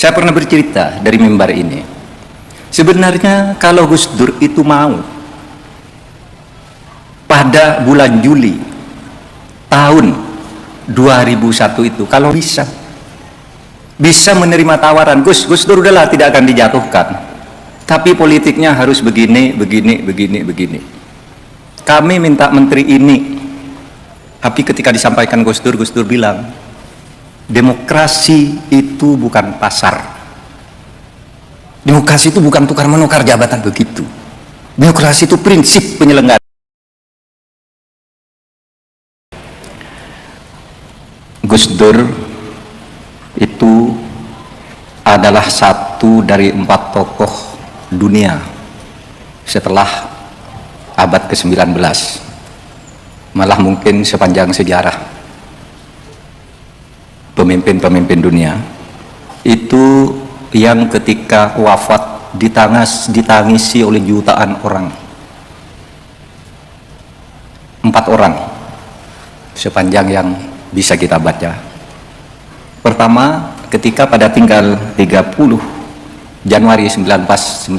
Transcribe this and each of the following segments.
Saya pernah bercerita dari mimbar ini. Sebenarnya kalau Gus Dur itu mau, pada bulan Juli tahun 2001 itu, kalau bisa menerima tawaran, Gus Dur udahlah tidak akan dijatuhkan, tapi politiknya harus begini. Kami minta menteri ini. Tapi ketika disampaikan Gus Dur bilang, demokrasi itu bukan pasar. Demokrasi itu bukan tukar menukar jabatan begitu. Demokrasi itu prinsip penyelenggaraan. Gus Dur itu adalah satu dari 4 tokoh dunia setelah abad ke-19, malah mungkin sepanjang sejarah pemimpin-pemimpin dunia itu yang ketika wafat ditangisi oleh jutaan orang. 4 orang sepanjang yang bisa kita baca. Pertama, ketika pada tanggal 30 Januari 1948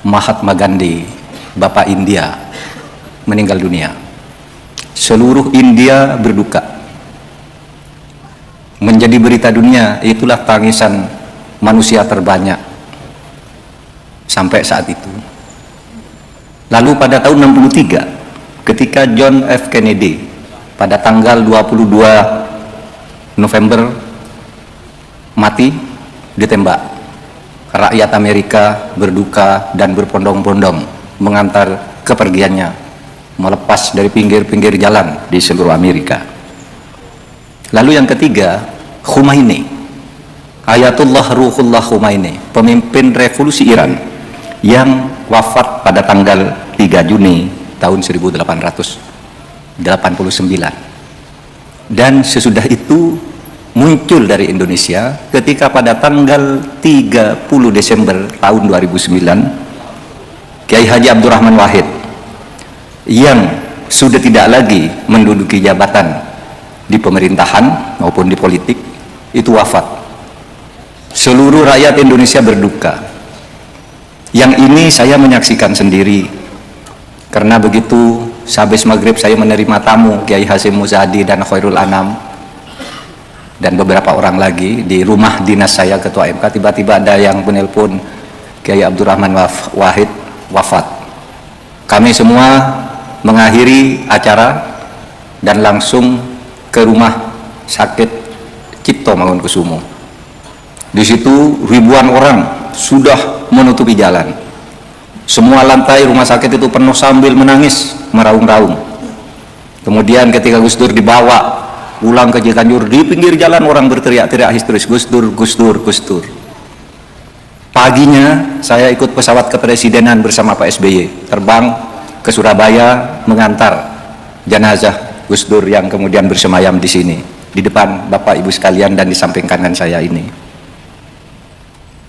Mahatma Gandhi, Bapak India, meninggal dunia. Seluruh India berduka. Menjadi berita dunia, itulah tangisan manusia terbanyak sampai saat itu. Lalu pada tahun 63, ketika John F. Kennedy pada tanggal 22 November mati ditembak, rakyat Amerika berduka dan berbondong-bondong mengantar kepergiannya, melepas dari pinggir-pinggir jalan di seluruh Amerika. Lalu yang ketiga, Khomeini, Ayatullah Ruhullah Khomeini, pemimpin revolusi Iran yang wafat pada tanggal 3 Juni tahun 1889. Dan sesudah itu muncul dari Indonesia ketika pada tanggal 30 Desember tahun 2009 Kiai Haji Abdurrahman Wahid yang sudah tidak lagi menduduki jabatan di pemerintahan maupun di politik itu wafat. Seluruh rakyat Indonesia berduka. Yang ini saya menyaksikan sendiri, karena begitu sehabis maghrib saya menerima tamu Kiai Hasyim Muzadi dan Khairul Anam dan beberapa orang lagi di rumah dinas saya, Ketua MK. Tiba-tiba ada yang menelpon, Kiai Abdurrahman Wahid wafat. Kami semua mengakhiri acara dan langsung ke rumah sakit Cipto Mangunkusumo. Di situ ribuan orang sudah menutupi jalan. Semua lantai rumah sakit itu penuh sambil menangis meraung-raung. Kemudian ketika Gus Dur dibawa pulang ke Cianjur, di pinggir jalan orang berteriak-teriak histeris, Gus Dur, Gus Dur, Gus Dur. Paginya saya ikut pesawat kepresidenan bersama Pak SBY, terbang ke Surabaya mengantar jenazah Gus Dur yang kemudian bersemayam di sini, di depan Bapak Ibu sekalian dan di samping kanan saya ini.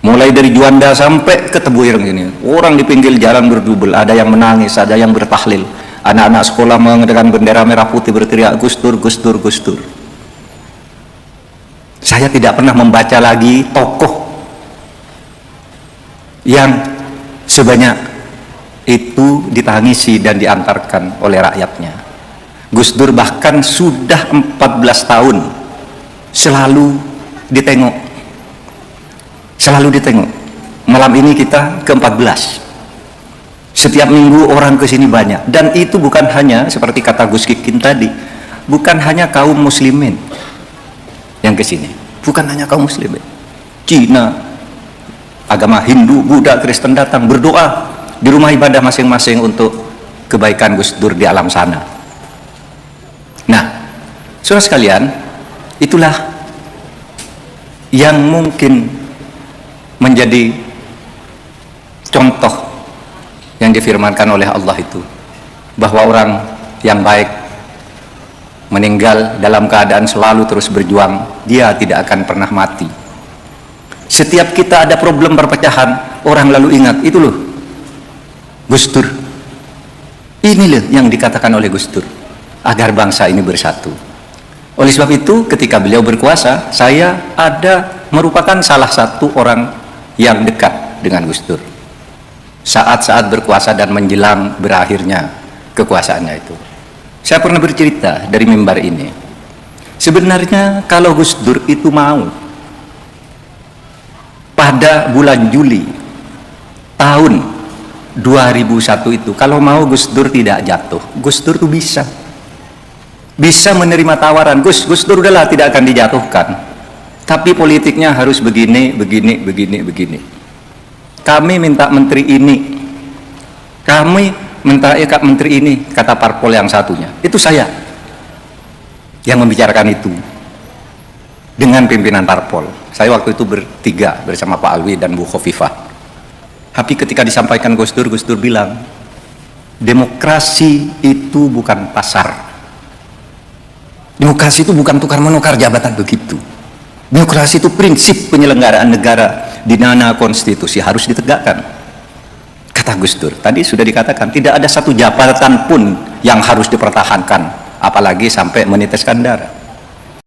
Mulai dari Juanda sampai ke Tebu Ireng ini, orang di pinggir jalan berdubel, ada yang menangis, ada yang bertahlil. Anak-anak sekolah mengenakan bendera merah putih berteriak, Gus Dur, Gus Dur, Gus Dur. Saya tidak pernah membaca lagi tokoh yang sebanyak itu ditangisi dan diantarkan oleh rakyatnya. Gus Dur bahkan sudah 14 tahun selalu ditengok. Malam ini kita ke-14. Setiap minggu orang ke sini banyak, dan itu bukan hanya seperti kata Gus Kikin tadi, bukan hanya kaum muslimin yang ke sini, bukan hanya kaum muslimin. Cina, agama Hindu, Buddha, Kristen datang berdoa di rumah ibadah masing-masing untuk kebaikan Gus Dur di alam sana. Nah, saudara sekalian, itulah yang mungkin menjadi contoh yang difirmankan oleh Allah itu, bahwa orang yang baik meninggal dalam keadaan selalu terus berjuang, dia tidak akan pernah mati. Setiap kita ada problem perpecahan, orang lalu ingat, itu loh Gus Dur, ini loh yang dikatakan oleh Gus Dur, agar bangsa ini bersatu. Oleh sebab itu, ketika beliau berkuasa, saya merupakan salah satu orang yang dekat dengan Gus Dur. Saat-saat berkuasa dan menjelang berakhirnya kekuasaannya itu. Saya pernah bercerita dari mimbar ini. Sebenarnya kalau Gus Dur itu mau, pada bulan Juli tahun 2001 itu, kalau mau Gus Dur tidak jatuh, Gus Dur itu bisa menerima tawaran. Gus Dur udahlah, tidak akan dijatuhkan, tapi politiknya harus begini. Kami minta menteri ini, kami minta menteri ini, kata parpol yang satunya. Itu saya yang membicarakan itu dengan pimpinan parpol. Saya waktu itu bertiga bersama Pak Alwi dan Bu Khofifah. Tapi ketika disampaikan Gus Dur bilang, demokrasi itu bukan pasar. Demokrasi itu bukan tukar-menukar jabatan begitu. Demokrasi itu prinsip penyelenggaraan negara di mana konstitusi harus ditegakkan. Kata Gus Dur, tadi sudah dikatakan, tidak ada satu jabatan pun yang harus dipertahankan, apalagi sampai meneteskan darah.